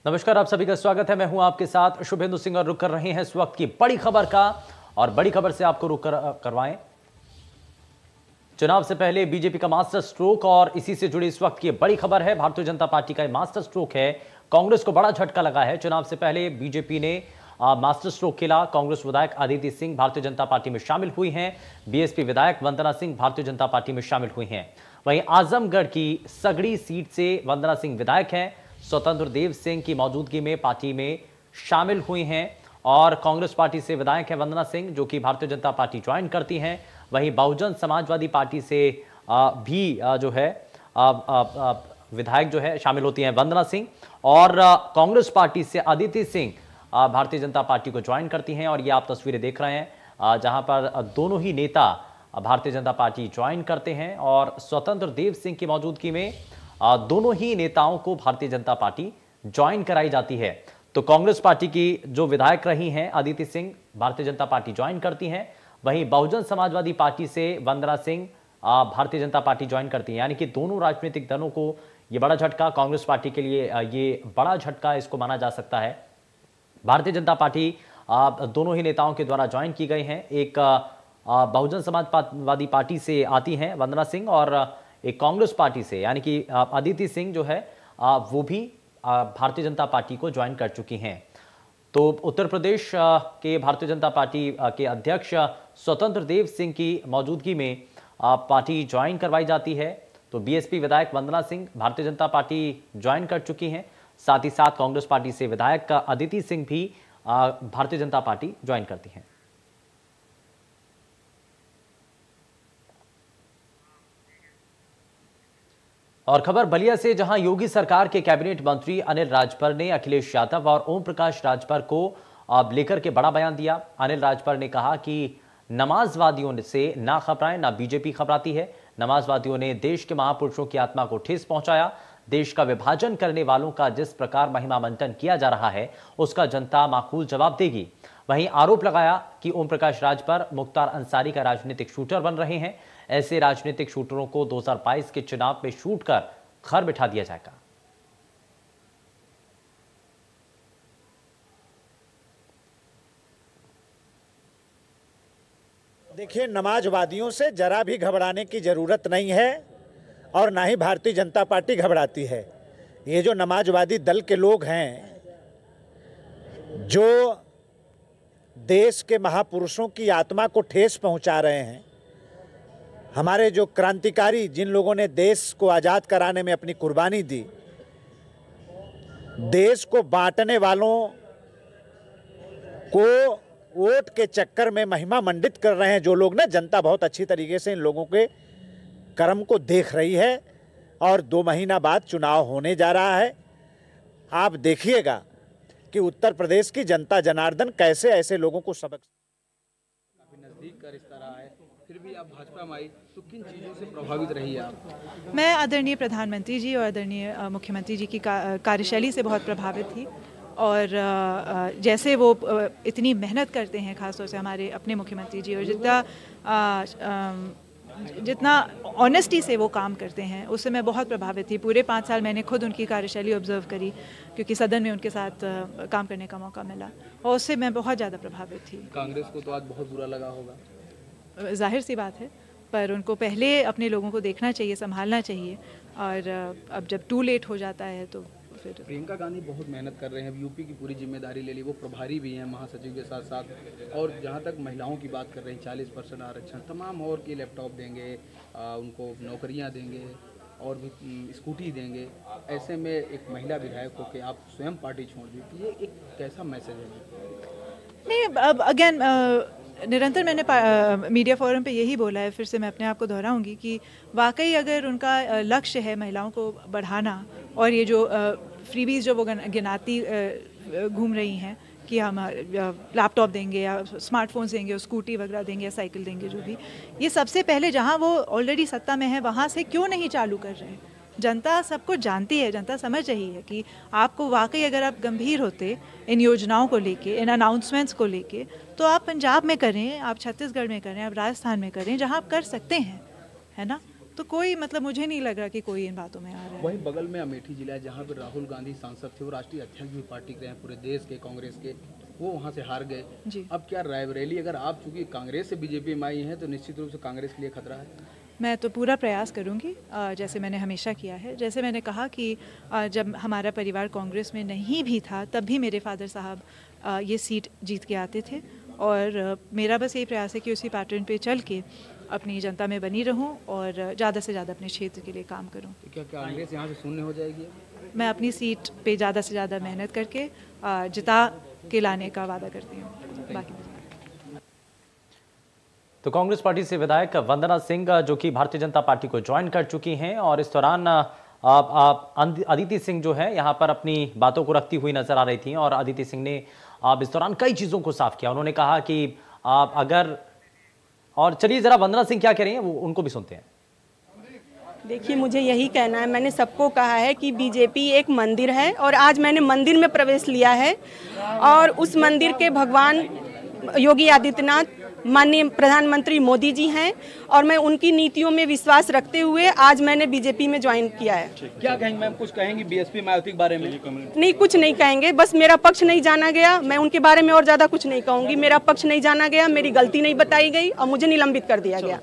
नमस्कार, आप सभी का स्वागत है। मैं हूं आपके साथ शुभेंदु सिंह और रुक कर रहे हैं इस वक्त की बड़ी खबर का। और बड़ी खबर से आपको रुक करवाएं चुनाव से पहले बीजेपी का मास्टर स्ट्रोक, और इसी से जुड़ी इस वक्त की बड़ी खबर है। भारतीय जनता पार्टी का मास्टर स्ट्रोक है। कांग्रेस को बड़ा झटका लगा है। चुनाव से पहले बीजेपी ने मास्टर स्ट्रोक खेला। कांग्रेस विधायक अदिति सिंह भारतीय जनता पार्टी में शामिल हुई हैं। बीएसपी विधायक वंदना सिंह भारतीय जनता पार्टी में शामिल हुई हैं। वहीं आजमगढ़ की सगड़ी सीट से वंदना सिंह विधायक हैं। स्वतंत्र देव सिंह की मौजूदगी में पार्टी में शामिल हुई हैं। और कांग्रेस पार्टी से विधायक है वंदना सिंह, जो कि भारतीय जनता पार्टी ज्वाइन करती हैं। वहीं बहुजन समाजवादी पार्टी से भी जो है विधायक जो है शामिल होती हैं वंदना सिंह। और कांग्रेस पार्टी से अदिति सिंह भारतीय जनता पार्टी को ज्वाइन करती हैं। और ये आप तस्वीरें देख रहे हैं जहां पर दोनों ही नेता भारतीय जनता पार्टी ज्वाइन करते हैं। और स्वतंत्र देव सिंह की मौजूदगी में दोनों ही नेताओं को भारतीय जनता पार्टी ज्वाइन कराई जाती है। तो कांग्रेस पार्टी की जो विधायक रही हैं अदिति सिंह भारतीय जनता पार्टी ज्वाइन करती हैं। वहीं बहुजन समाजवादी पार्टी से वंदना सिंह भारतीय जनता पार्टी ज्वाइन करती हैं। यानी कि दोनों राजनीतिक दलों को ये बड़ा झटका, कांग्रेस पार्टी के लिए ये बड़ा झटका इसको माना जा सकता है। भारतीय जनता पार्टी दोनों ही नेताओं के द्वारा ज्वाइन की गई हैं। एक बहुजन समाजवादी पार्टी से आती हैं वंदना सिंह, और एक कांग्रेस पार्टी से यानी कि अदिति सिंह जो है वो भी भारतीय जनता पार्टी को ज्वाइन कर चुकी हैं। तो उत्तर प्रदेश के भारतीय जनता पार्टी के अध्यक्ष स्वतंत्र देव सिंह की मौजूदगी में पार्टी ज्वाइन करवाई जाती है। तो बीएसपी विधायक वंदना सिंह भारतीय जनता पार्टी ज्वाइन कर चुकी हैं। साथ ही साथ कांग्रेस पार्टी से विधायक अदिति सिंह भी भारतीय जनता पार्टी ज्वाइन करती हैं। और खबर बलिया से, जहां योगी सरकार के कैबिनेट मंत्री अनिल राजभर ने अखिलेश यादव और ओम प्रकाश राजभर को लेकर के बड़ा बयान दिया। अनिल राजभर ने कहा कि नमाजवादियों से ना घबराएं, ना बीजेपी घबराती है। नमाजवादियों ने देश के महापुरुषों की आत्मा को ठेस पहुंचाया। देश का विभाजन करने वालों का जिस प्रकार महिमा मंथन किया जा रहा है, उसका जनता माकूल जवाब देगी। वहीं आरोप लगाया कि ओम प्रकाश राजभर मुख्तार अंसारी का राजनीतिक शूटर बन रहे हैं। ऐसे राजनीतिक शूटरों को 2022 के चुनाव में शूट कर घर बिठा दिया जाएगा। देखिए, नमाजवादियों से जरा भी घबराने की जरूरत नहीं है और ना ही भारतीय जनता पार्टी घबराती है। ये जो नमाजवादी दल के लोग हैं, जो देश के महापुरुषों की आत्मा को ठेस पहुंचा रहे हैं, हमारे जो क्रांतिकारी, जिन लोगों ने देश को आज़ाद कराने में अपनी कुर्बानी दी, देश को बांटने वालों को वोट के चक्कर में महिमा मंडित कर रहे हैं जो लोग ना, जनता बहुत अच्छी तरीके से इन लोगों के कर्म को देख रही है। और 2 महीना बाद चुनाव होने जा रहा है। आप देखिएगा कि उत्तर प्रदेश की जनता जनार्दन कैसे ऐसे लोगों को सबक काफी नजदीक का रिश्ता रहा है। फिर भी आप भाजपा में आई तो किन चीज़ों से प्रभावित रही है आप? मैं आदरणीय प्रधानमंत्री जी और आदरणीय मुख्यमंत्री जी की कार्यशैली से बहुत प्रभावित थी। और जैसे वो इतनी मेहनत करते हैं, खासतौर से हमारे अपने मुख्यमंत्री जी, और जितना ऑनेस्टी से वो काम करते हैं, उससे मैं बहुत प्रभावित थी। पूरे 5 साल मैंने खुद उनकी कार्यशैली ऑब्जर्व करी, क्योंकि सदन में उनके साथ काम करने का मौका मिला, और उससे मैं बहुत ज़्यादा प्रभावित थी। कांग्रेस को तो आज बहुत बुरा लगा होगा। जाहिर सी बात है, पर उनको पहले अपने लोगों को देखना चाहिए, संभालना चाहिए। और अब जब टू लेट हो जाता है तो फिर। प्रियंका गांधी बहुत मेहनत कर रहे हैं, यूपी की पूरी जिम्मेदारी ले ली, वो प्रभारी भी हैं महासचिव के साथ साथ। और जहां तक महिलाओं की बात कर रहे हैं, 40% आरक्षण, तमाम और की लैपटॉप देंगे, उनको नौकरियां देंगे और भी स्कूटी देंगे। ऐसे में एक महिला विधायक हो के आप स्वयं पार्टी छोड़ दी, तो ये एक कैसा मैसेज है? नहीं, अब अगेन निरंतर मैंने मीडिया फोरम पे यही बोला है, फिर से मैं अपने आप को दोहराऊंगी कि वाकई अगर उनका लक्ष्य है महिलाओं को बढ़ाना, और ये जो फ्रीबीज जो वो गिनाती घूम रही हैं कि हम लैपटॉप देंगे या स्मार्टफोन्स देंगे और स्कूटी वगैरह देंगे या साइकिल देंगे, जो भी, ये सबसे पहले जहां वो ऑलरेडी सत्ता में है वहां से क्यों नहीं चालू कर रहे हैं? जनता सब कुछ जानती है, जनता समझ रही है कि आपको वाकई अगर आप गंभीर होते इन योजनाओं को लेके, इन अनाउंसमेंट्स को लेके, तो आप पंजाब में करें, आप छत्तीसगढ़ में करें, आप राजस्थान में करें, जहां आप कर सकते हैं, है ना। तो कोई मतलब मुझे नहीं लग रहा कि कोई इन बातों में आ रहा है। वहीं बगल में अमेठी जिला है जहाँ पर राहुल गांधी सांसद थे, वो राष्ट्रीय अध्यक्ष भी पार्टी के हैं पूरे देश के कांग्रेस के, वो वहाँ से हार गए जी। अब क्या रायबरेली, अगर आप चूंकि कांग्रेस से बीजेपी में आई हैं तो निश्चित रूप से कांग्रेस के लिए खतरा है? मैं तो पूरा प्रयास करूंगी, जैसे मैंने हमेशा किया है। जैसे मैंने कहा कि जब हमारा परिवार कांग्रेस में नहीं भी था तब भी मेरे फादर साहब ये सीट जीत के आते थे, और मेरा बस यही प्रयास है कि उसी पैटर्न पे चल के अपनी जनता में बनी रहूं और ज़्यादा से ज़्यादा अपने क्षेत्र के लिए काम करूं। तो क्या कांग्रेस यहाँ से शून्य हो जाएगी? मैं अपनी सीट पे ज़्यादा से ज़्यादा मेहनत करके जिता के लाने का वादा करती हूँ। बाकी तो कांग्रेस पार्टी से विधायक वंदना सिंह जो कि भारतीय जनता पार्टी को ज्वाइन कर चुकी हैं, और इस दौरान अदिति सिंह जो है यहाँ पर अपनी बातों को रखती हुई नजर आ रही थी, और अदिति सिंह ने इस दौरान कई चीजों को साफ किया। उन्होंने कहा कि अगर, और चलिए जरा वंदना सिंह क्या कह रही हैं वो उनको भी सुनते हैं। देखिए, मुझे यही कहना है, मैंने सबको कहा है कि बीजेपी एक मंदिर है और आज मैंने मंदिर में प्रवेश लिया है, और उस मंदिर के भगवान योगी आदित्यनाथ, माननीय प्रधानमंत्री मोदी जी हैं, और मैं उनकी नीतियों में विश्वास रखते हुए आज मैंने बीजेपी में ज्वाइन किया है। क्या कहेंगे मैम, कुछ कहेंगी बीएसपी मायावती के बारे में? नहीं, कुछ नहीं कहेंगे, बस मेरा पक्ष नहीं जाना गया, मैं उनके बारे में और ज़्यादा कुछ नहीं कहूँगी। मेरा पक्ष नहीं जाना गया, मेरी गलती नहीं बताई गई और मुझे निलंबित कर दिया गया।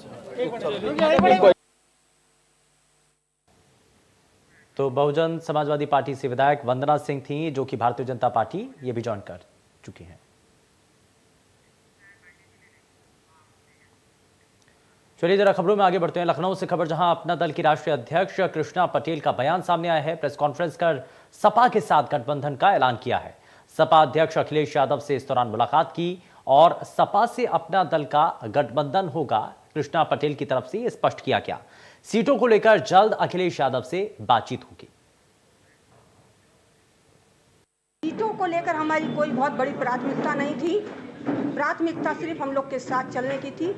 तो बहुजन समाजवादी पार्टी से विधायक वंदना सिंह थी, जो कि भारतीय जनता पार्टी ये भी ज्वाइन कर चुकी हैं। चलिए जरा खबरों में आगे बढ़ते हैं। लखनऊ से खबर, जहां अपना दल की राष्ट्रीय अध्यक्ष कृष्णा पटेल का बयान सामने आया है। प्रेस कॉन्फ्रेंस कर सपा के साथ गठबंधन का ऐलान किया है। सपा अध्यक्ष अखिलेश यादव से इस दौरान मुलाकात की और सपा से अपना दल का गठबंधन होगा, कृष्णा पटेल की तरफ से यह स्पष्ट किया गया। सीटों को लेकर जल्द अखिलेश यादव से बातचीत होगी। सीटों को लेकर हमारी कोई बहुत बड़ी प्राथमिकता नहीं थी, प्राथमिकता सिर्फ हम लोग के साथ चलने की थी।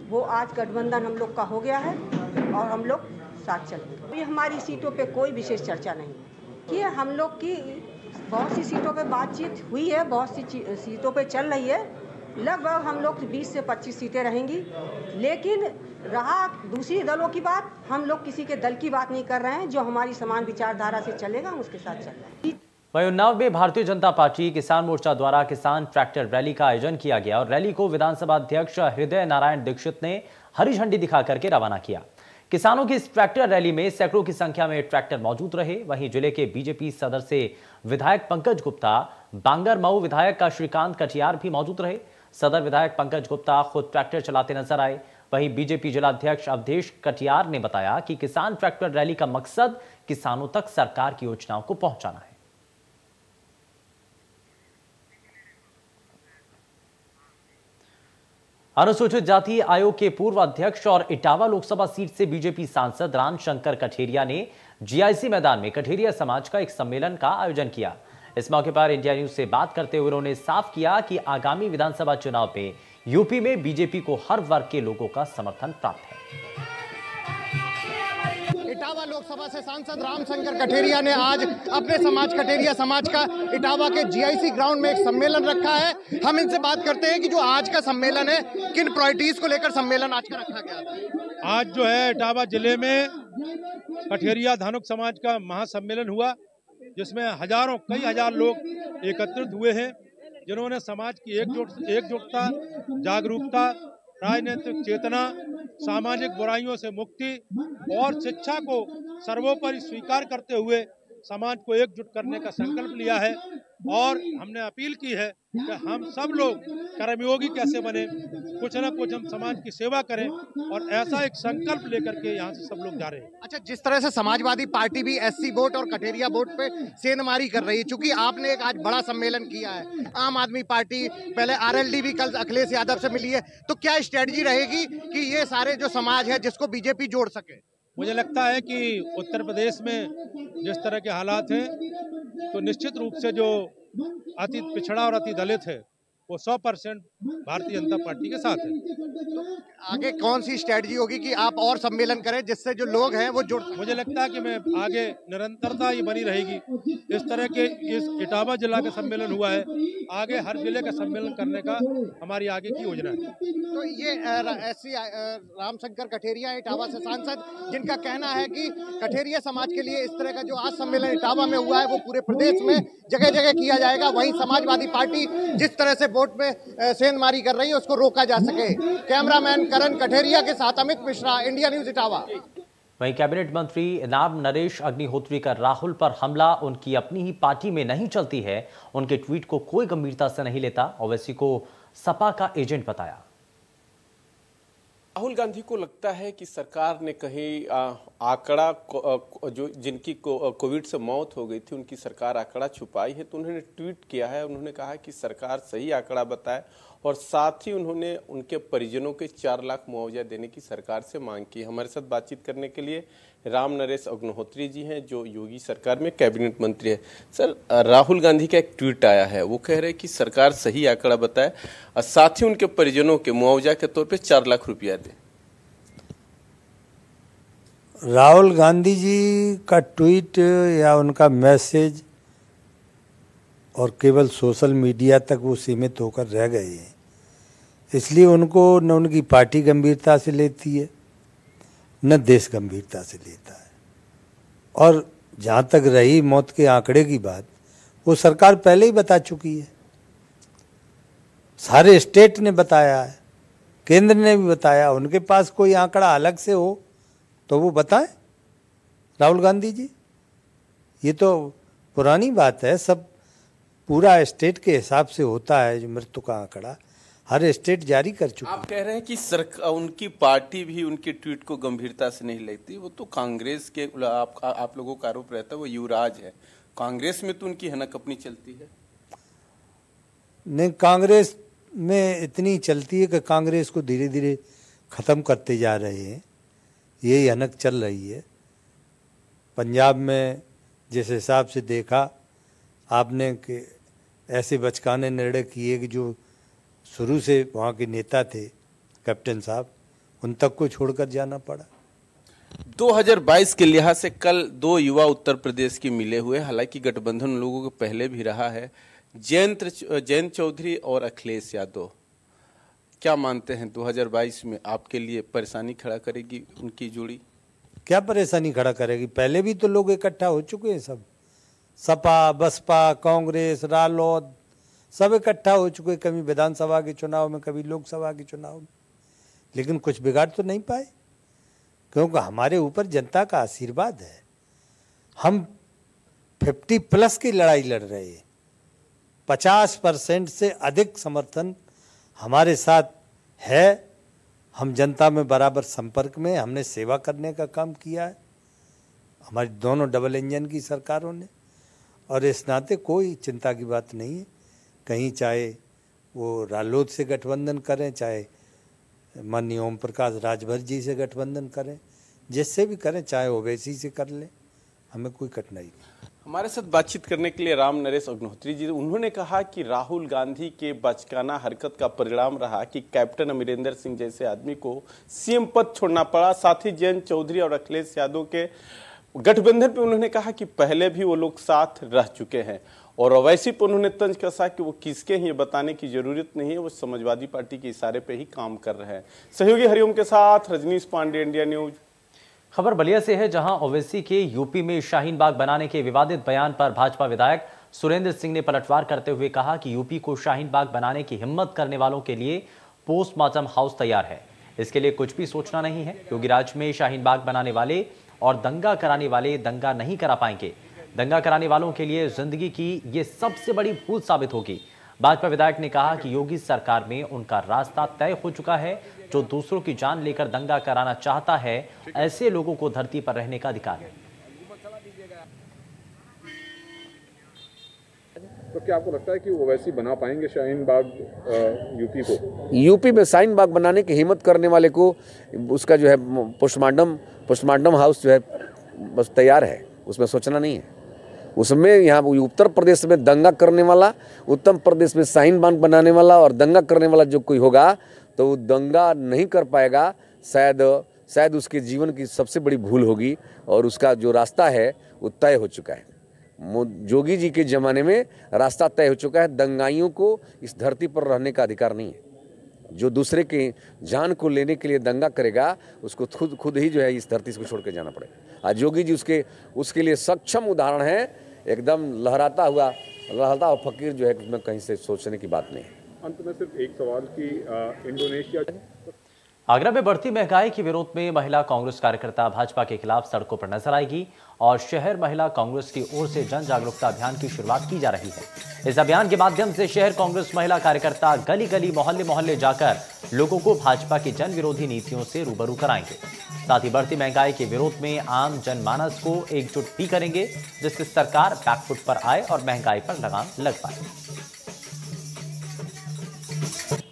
वो आज गठबंधन हम लोग का हो गया है और हम लोग साथ चलेंगे। ये हमारी सीटों पे कोई विशेष चर्चा नहीं कि हम लोग की बहुत सी सीटों पे बातचीत हुई है, बहुत सी सीटों पे चल रही है। लगभग हम लोग 20 से 25 सीटें रहेंगी, लेकिन रहा दूसरी दलों की बात, हम लोग किसी के दल की बात नहीं कर रहे हैं। जो हमारी समान विचारधारा से चलेगा हम उसके साथ चल रहे हैं। वहीं उन्नाव में भारतीय जनता पार्टी किसान मोर्चा द्वारा किसान ट्रैक्टर रैली का आयोजन किया गया, और रैली को विधानसभा अध्यक्ष हृदय नारायण दीक्षित ने हरी झंडी दिखा करके रवाना किया। किसानों की इस ट्रैक्टर रैली में सैकड़ों की संख्या में ट्रैक्टर मौजूद रहे। वहीं जिले के बीजेपी सदर से विधायक पंकज गुप्ता, बांगरमऊ विधायक श्रीकांत कटियार भी मौजूद रहे। सदर विधायक पंकज गुप्ता खुद ट्रैक्टर चलाते नजर आए। वहीं बीजेपी जिलाध्यक्ष अवधेश कटियार ने बताया कि किसान ट्रैक्टर रैली का मकसद किसानों तक सरकार की योजनाओं को पहुंचाना है। अनुसूचित जाति आयोग के पूर्व अध्यक्ष और इटावा लोकसभा सीट से बीजेपी सांसद रामशंकर कठेरिया ने जीआईसी मैदान में कठेरिया समाज का एक सम्मेलन का आयोजन किया। इस मौके पर इंडिया न्यूज से बात करते हुए उन्होंने साफ किया कि आगामी विधानसभा चुनाव पे यूपी में बीजेपी को हर वर्ग के लोगों का समर्थन प्राप्त है। इटावा लोकसभा से सांसद रामशंकर कठेरिया ने आज अपने समाज, कठेरिया समाज का, इटावा के जीआईसी ग्राउंड में एक सम्मेलन रखा है। हम इनसे बात करते हैं कि जो आज का सम्मेलन है, किन प्रायोरिटीज को लेकर सम्मेलन आज का रखा गया। आज जो है इटावा जिले में कठेरिया धानुक समाज का महासम्मेलन हुआ, जिसमें हजारों, कई हजार लोग एकत्रित हुए हैं, जिन्होंने समाज की एकजुटता, जागरूकता, राजनीतिक चेतना, सामाजिक बुराइयों से मुक्ति और शिक्षा को सर्वोपरि स्वीकार करते हुए समाज को एकजुट करने का संकल्प लिया है। और हमने अपील की है कि हम सब लोग कर्मयोगी कैसे बने, कुछ न कुछ हम समाज की सेवा करें, और ऐसा एक संकल्प लेकर के यहाँ से सब लोग जा रहे हैं। अच्छा, जिस तरह से समाजवादी पार्टी भी एससी वोट और कठेरिया वोट पे सेंधमारी कर रही है, चूंकि आपने एक आज बड़ा सम्मेलन किया है, आम आदमी पार्टी, पहले आरएलडी भी कल अखिलेश यादव से मिली है, तो क्या स्ट्रेटजी रहेगी कि ये सारे जो समाज है जिसको बीजेपी जोड़ सके? मुझे लगता है कि उत्तर प्रदेश में जिस तरह के हालात हैं, तो निश्चित रूप से जो अति पिछड़ा और अति दलित है वो 100% भारतीय जनता पार्टी के साथ है। आगे कौन सी स्ट्रेटजी होगी कि आप और सम्मेलन करें जिससे जो लोग हैं वो जुड़? मुझे लगता है कि मैं आगे निरंतरता ये बनी रहेगी। इस तरह के इस इटावा जिला का सम्मेलन हुआ है, आगे हर जिले का सम्मेलन करने का हमारी आगे की योजना है। तो ये ऐसी रामशंकर कठेरिया इटावा से सांसद, जिनका कहना है कि कठेरिया समाज के लिए इस तरह का जो आज सम्मेलन इटावा में हुआ है वो पूरे प्रदेश में जगह जगह किया जाएगा। वहीं समाजवादी पार्टी जिस तरह से वोट में सेंधमारी कर रही है उसको रोका जा सके। कैमरामैन करण कठेरिया के साथ अमित मिश्रा, इंडिया न्यूज इटावा। वहीं कैबिनेट मंत्री नाम नरेश अग्निहोत्री का राहुल पर हमला उनकी अपनी ही पार्टी में नहीं चलती है, उनके ट्वीट को कोई गंभीरता से नहीं लेता। ओवैसी को सपा का एजेंट बताया। राहुल गांधी को लगता है कि सरकार ने कहीं आंकड़ा जो जिनकी कोविड से मौत हो गई थी उनकी सरकार आंकड़ा छुपाई है, तो उन्होंने ट्वीट किया है। उन्होंने कहा कि सरकार सही आंकड़ा बताए और साथ ही उन्होंने उनके परिजनों के 4 लाख मुआवजा देने की सरकार से मांग की। हमारे साथ बातचीत करने के लिए राम नरेश अग्निहोत्री जी हैं, जो योगी सरकार में कैबिनेट मंत्री है। सर, राहुल गांधी का एक ट्वीट आया है, वो कह रहे हैं कि सरकार सही आंकड़ा बताए और साथ ही उनके परिजनों के मुआवजा के तौर पे 4 लाख रुपया दे। राहुल गांधी जी का ट्वीट या उनका मैसेज और केवल सोशल मीडिया तक वो सीमित होकर रह गए हैं, इसलिए उनको न उनकी पार्टी गंभीरता से लेती है न देश गंभीरता से लेता है। और जहाँ तक रही मौत के आंकड़े की बात, वो सरकार पहले ही बता चुकी है, सारे स्टेट ने बताया है, केंद्र ने भी बताया। उनके पास कोई आंकड़ा अलग से हो तो वो बताएं राहुल गांधी जी। ये तो पुरानी बात है, सब पूरा स्टेट के हिसाब से होता है। जो मृत्यु का आंकड़ा हर स्टेट जारी कर चुका। आप कह रहे हैं कि सरकार, उनकी पार्टी भी उनके ट्वीट को गंभीरता से नहीं लेती। वो तो कांग्रेस के आप लोगों का आरोप रहता है वो युवराज है, कांग्रेस में तो उनकी हनक अपनी चलती है। नहीं, कांग्रेस में इतनी चलती है कि कांग्रेस को धीरे धीरे खत्म करते जा रहे हैं, यही हनक चल रही है। पंजाब में जिस हिसाब से देखा आपने कि ऐसे बचकाने निर्णय किए कि जो शुरू से वहाँ के नेता थे कैप्टन साहब, उन तक को छोड़कर जाना पड़ा। 2022 के लिहाज से कल 2 युवा उत्तर प्रदेश के मिले हुए, हालांकि गठबंधन लोगों को पहले भी रहा है, जयंत चौधरी और अखिलेश यादव। क्या मानते हैं 2022 में आपके लिए परेशानी खड़ा करेगी उनकी जोड़ी? क्या परेशानी खड़ा करेगी? पहले भी तो लोग इकट्ठा हो चुके हैं, सब सपा, बसपा, कांग्रेस, रालोद सब इकट्ठा हो चुके, कभी विधानसभा के चुनाव में, कभी लोकसभा के चुनाव में, लेकिन कुछ बिगाड़ तो नहीं पाए, क्योंकि हमारे ऊपर जनता का आशीर्वाद है। हम 50+ की लड़ाई लड़ रहे हैं, 50% से अधिक समर्थन हमारे साथ है। हम जनता में बराबर संपर्क में, हमने सेवा करने का काम किया है हमारी दोनों डबल इंजन की सरकारों ने, और इस नाते कोई चिंता की बात नहीं है। कहीं चाहे वो रालोद से गठबंधन करें, चाहे माननीय ओम प्रकाश राजभर जी से गठबंधन करें, जिससे भी करें, चाहे ओवैसी से कर लें, हमें कोई कठिनाई नहीं। हमारे साथ बातचीत करने के लिए राम नरेश अग्निहोत्री जी, उन्होंने कहा कि राहुल गांधी के बचकाना हरकत का परिणाम रहा कि कैप्टन अमरिंदर सिंह जैसे आदमी को सीएम पद छोड़ना पड़ा। साथ ही जयंत चौधरी और अखिलेश यादव के गठबंधन पे उन्होंने कहा कि पहले भी वो लोग साथ रह चुके हैं, और ओवैसी पर उन्होंने तंज कसा कि वो किसके हैं ये बताने की जरूरत नहीं है, वो समाजवादी पार्टी के इशारे पे ही काम कर रहे हैं। सहयोगी हरिओम के साथ रजनीश पांडे, इंडिया न्यूज। खबर बलिया से है, जहां ओवैसी के यूपी में शाहीन बाग बनाने के विवादित बयान पर भाजपा विधायक सुरेंद्र सिंह ने पलटवार करते हुए कहा कि यूपी को शाहीन बाग बनाने की हिम्मत करने वालों के लिए पोस्टमार्टम हाउस तैयार है, इसके लिए कुछ भी सोचना नहीं है। योगी राज में शाहीन बाग बनाने वाले और दंगा कराने वाले दंगा नहीं करा पाएंगे। दंगा कराने वालों के लिए जिंदगी की ये सबसे बड़ी भूल साबित होगी। भाजपा विधायक ने कहा कि योगी सरकार में उनका रास्ता तय हो चुका है। जो दूसरों की जान लेकर दंगा कराना चाहता है, ऐसे लोगों को धरती पर रहने का अधिकार है। तो क्या आपको लगता है कि वो वैसी बना पाएंगे शाहीन बाग यूपी को? यूपी में शाहीन बाग बनाने की हिम्मत करने वाले को उसका जो है पोस्टमार्टम हाउस जो है बस तैयार है, उसमें सोचना नहीं है। उसमें यहाँ उत्तर प्रदेश में दंगा करने वाला, उत्तर प्रदेश में शाहीन बाग बनाने वाला और दंगा करने वाला जो कोई होगा तो वो दंगा नहीं कर पाएगा। शायद उसके जीवन की सबसे बड़ी भूल होगी और उसका जो रास्ता है वो तय हो चुका है। जोगी जी के ज़माने में रास्ता तय हो चुका है। दंगाइयों को इस धरती पर रहने का अधिकार नहीं है। जो दूसरे के जान को लेने के लिए दंगा करेगा उसको खुद ही जो है इस धरती को छोड़ के जाना पड़ेगा। आज जोगी जी उसके लिए सक्षम उदाहरण है। एकदम लहराता हुआ फकीर जो है उसमें कहीं से सोचने की बात नहीं है। अंत में सिर्फ एक सवाल कि इंडोनेशिया आगरा में बढ़ती महंगाई के विरोध में महिला कांग्रेस कार्यकर्ता भाजपा के खिलाफ सड़कों पर नजर आएगी और शहर महिला कांग्रेस की ओर से जन जागरूकता अभियान की शुरुआत की जा रही है। इस अभियान के माध्यम से शहर कांग्रेस महिला कार्यकर्ता गली गली मोहल्ले मोहल्ले जाकर लोगों को भाजपा की जन विरोधी नीतियों से रूबरू कराएंगे। साथ ही बढ़ती महंगाई के विरोध में आम जनमानस को एकजुट भी करेंगे, जिससे सरकार बैकफुट पर आए और महंगाई पर लगाम लग पाए।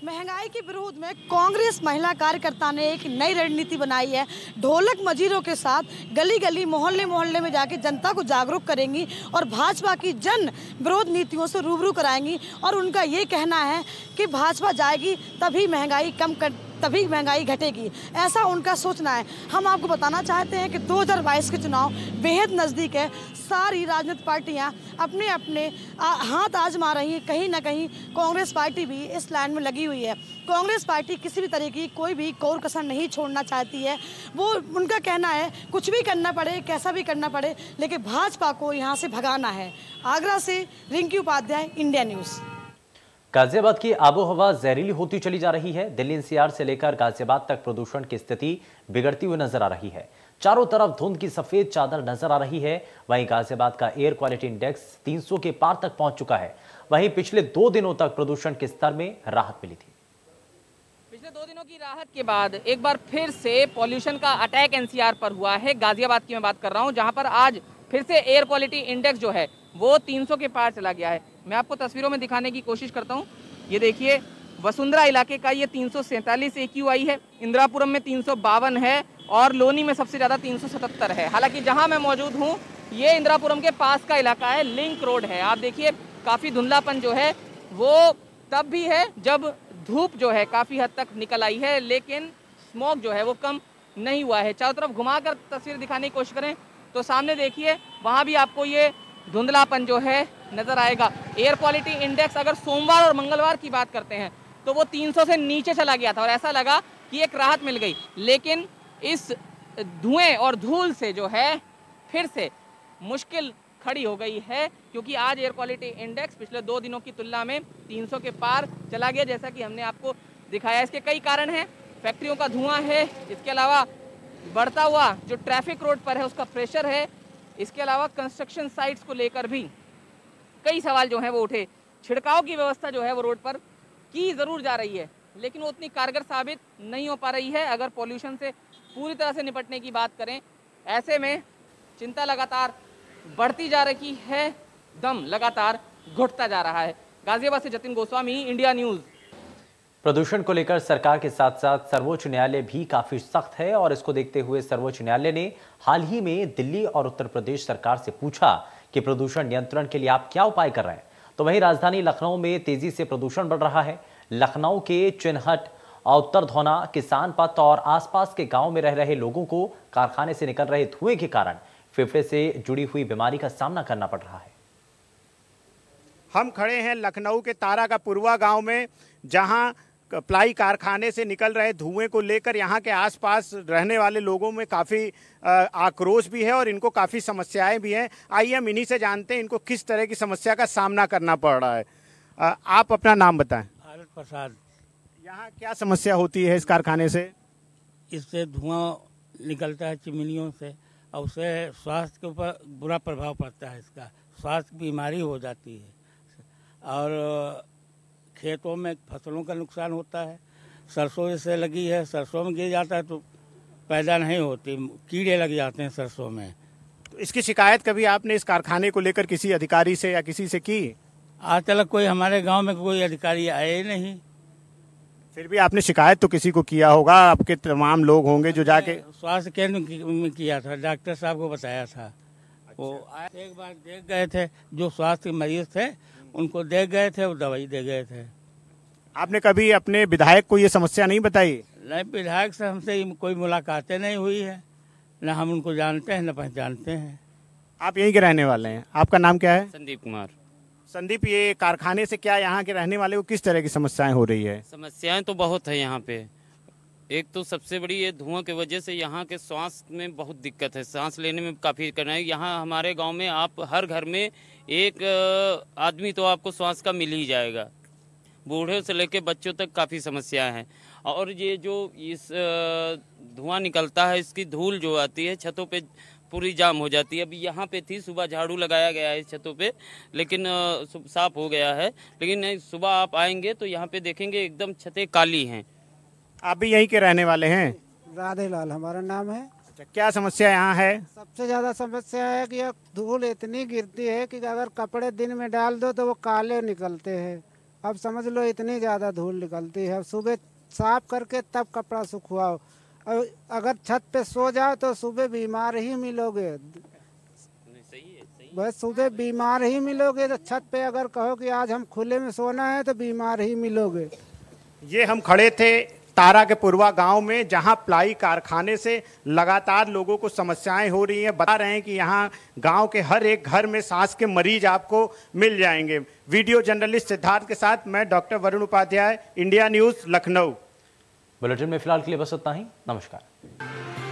महंगाई के विरोध में कांग्रेस महिला कार्यकर्ता ने एक नई रणनीति बनाई है। ढोलक मजीरों के साथ गली गली मोहल्ले मोहल्ले में जाके जनता को जागरूक करेंगी और भाजपा की जन विरोध नीतियों से रूबरू कराएंगी। और उनका ये कहना है कि भाजपा जाएगी तभी महंगाई घटेगी, ऐसा उनका सोचना है। हम आपको बताना चाहते हैं कि 2022 के चुनाव बेहद नज़दीक है। सारी राजनीतिक पार्टियां अपने अपने हाथ आजमा रही हैं। कहीं ना कहीं कांग्रेस पार्टी भी इस लाइन में लगी हुई है। कांग्रेस पार्टी किसी भी तरह की कोई भी कोर कसर नहीं छोड़ना चाहती है। वो उनका कहना है कुछ भी करना पड़े, कैसा भी करना पड़े, लेकिन भाजपा को यहाँ से भगाना है। आगरा से रिंकी उपाध्याय, इंडिया न्यूज़। गाजियाबाद की आबोहवा जहरीली होती चली जा रही है। दिल्ली एनसीआर से लेकर गाजियाबाद तक प्रदूषण की स्थिति बिगड़ती हुई नजर आ रही है। चारों तरफ धुंध की सफेद चादर नजर आ रही है। वहीं गाजियाबाद का एयर क्वालिटी इंडेक्स 300 के पार तक पहुंच चुका है। वहीं पिछले 2 दिनों तक प्रदूषण के स्तर में राहत मिली थी। पिछले 2 दिनों की राहत के बाद एक बार फिर से पॉल्यूशन का अटैक एनसीआर पर हुआ है। गाजियाबाद की मैं बात कर रहा हूँ, जहाँ पर आज फिर से एयर क्वालिटी इंडेक्स जो है वो 300 के पार चला गया है। मैं आपको तस्वीरों में दिखाने की कोशिश करता हूँ। ये देखिए, वसुंधरा इलाके का ये 347 AQI है, इंदिरापुरम में 352 है और लोनी में सबसे ज़्यादा 377 है। हालांकि जहां मैं मौजूद हूं ये इंदिरापुरम के पास का इलाका है, लिंक रोड है। आप देखिए काफ़ी धुंधलापन जो है वो तब भी है जब धूप जो है काफ़ी हद तक निकल आई है, लेकिन स्मोक जो है वो कम नहीं हुआ है। चारों तरफ घुमाकर तस्वीर दिखाने की कोशिश करें तो सामने देखिए वहाँ भी आपको ये धुंधलापन जो है नज़र आएगा। एयर क्वालिटी इंडेक्स अगर सोमवार और मंगलवार की बात करते हैं तो वो 300 से नीचे चला गया था और ऐसा लगा कि एक राहत मिल गई, लेकिन इस धुएं और धूल से जो है फिर से मुश्किल खड़ी हो गई है, क्योंकि आज एयर क्वालिटी इंडेक्स पिछले 2 दिनों की तुलना में 300 के पार चला गया, जैसा कि हमने आपको दिखाया। इसके कई कारण हैं। फैक्ट्रियों का धुआं है, इसके अलावा बढ़ता हुआ जो ट्रैफिक रोड पर है उसका प्रेशर है, इसके अलावा कंस्ट्रक्शन साइट्स को लेकर भी कई सवाल जो हैं वो उठे। छिड़काव की व्यवस्था जो है वो रोड पर की ज़रूर जा रही है, लेकिन वो उतनी कारगर साबित नहीं हो पा रही है अगर पॉल्यूशन से पूरी तरह से निपटने की बात करें। ऐसे में चिंता लगातार बढ़ती जा रही है, दम लगातार घुटता जा रहा है। गाजियाबाद से जतिन गोस्वामी, इंडिया न्यूज़। प्रदूषण को लेकर सरकार के साथ साथ सर्वोच्च न्यायालय भी काफी सख्त है और इसको देखते हुए सर्वोच्च न्यायालय ने हाल ही में दिल्ली और उत्तर प्रदेश सरकार से पूछा कि प्रदूषण नियंत्रण के लिए आप क्या उपाय कर रहे हैं। तो वहीं राजधानी लखनऊ में तेजी से प्रदूषण बढ़ रहा है। लखनऊ के चिन्हट, उत्तर धौना, किसान पथ और आसपास के गांव में रह रहे लोगों को कारखाने से निकल रहे धुएं के कारण फेफड़े से जुड़ी हुई बीमारी का सामना करना पड़ रहा है। हम खड़े हैं लखनऊ के तारा का पुरवा गांव में, जहां प्लाई कारखाने से निकल रहे धुएं को लेकर यहाँ के आसपास रहने वाले लोगों में काफ़ी आक्रोश भी है और इनको काफ़ी समस्याएं भी हैं। आइए हम इन्हीं से जानते हैं इनको किस तरह की समस्या का सामना करना पड़ रहा है। आप अपना नाम बताएं। भारत प्रसाद। यहाँ क्या समस्या होती है इस कारखाने से? इससे धुआं निकलता है चिमनियों से और उससे स्वास्थ्य के ऊपर बुरा प्रभाव पड़ता है। इसका स्वास्थ्य बीमारी हो जाती है और खेतों में फसलों का नुकसान होता है। सरसों जैसे लगी है, सरसों में गिर जाता है तो पैदा नहीं होती, कीड़े लग जाते हैं सरसों में। तो इसकी शिकायत कभी आपने इस कारखाने को लेकर किसी अधिकारी से या किसी से की? आज तक कोई हमारे गांव में कोई अधिकारी आए नहीं। फिर भी आपने शिकायत तो किसी को किया होगा, आपके तमाम लोग होंगे जो जाके? स्वास्थ्य केंद्र में किया था, डॉक्टर साहब को बताया था। वो एक बार देख गए थे, जो स्वास्थ्य मरीज थे उनको देख गए थे, वो दवाई दे गए थे। आपने कभी अपने विधायक को ये समस्या नहीं बताई? नहीं, विधायक से हमसे कोई मुलाकातें नहीं हुई है, न हम उनको जानते हैं न पहचानते हैं। आप यहीं के रहने वाले हैं, आपका नाम क्या है? संदीप कुमार। संदीप, ये कारखाने से क्या यहाँ के रहने वाले को किस तरह की समस्याएं हो रही है? समस्याएं तो बहुत है यहाँ पे। एक तो सबसे बड़ी ये धुआं की वजह से यहाँ के सांस में बहुत दिक्कत है, सांस लेने में काफ़ी कठिनाई। यहाँ हमारे गांव में आप हर घर में एक आदमी तो आपको सांस का मिल ही जाएगा, बूढ़े से लेकर बच्चों तक काफ़ी समस्याएं हैं। और ये जो इस धुआं निकलता है, इसकी धूल जो आती है छतों पे पूरी जाम हो जाती है। अभी यहाँ पे थी, सुबह झाड़ू लगाया गया है छतों पे, लेकिन साफ हो गया है। लेकिन सुबह आप आएंगे तो यहाँ पे देखेंगे एकदम छतें काली हैं। आप भी यहीं के रहने वाले हैं? राधे लाल हमारा नाम है। क्या समस्या यहाँ है? सबसे ज़्यादा समस्या है कि धूल इतनी गिरती है कि अगर कपड़े दिन में डाल दो तो वो काले निकलते हैं। अब समझ लो इतनी ज़्यादा धूल निकलती है। सुबह साफ करके तब कपड़ा सुखवाओ, और अगर छत पे सो जाओ तो सुबह बीमार ही मिलोगे। बस सुबह बीमार ही मिलोगे। तो छत पे अगर कहो कि आज हम खुले में सोना है तो बीमार ही मिलोगे। ये हम खड़े थे तारा के पूर्वा गांव में, जहां प्लाई कारखाने से लगातार लोगों को समस्याएं हो रही हैं। बता रहे हैं कि यहां गांव के हर एक घर में सांस के मरीज आपको मिल जाएंगे। वीडियो जर्नलिस्ट सिद्धार्थ के साथ मैं doctor Varun Upadhyay, India news, Lucknow. Bulletin में फिलहाल के लिए बस इतना ही। नमस्कार।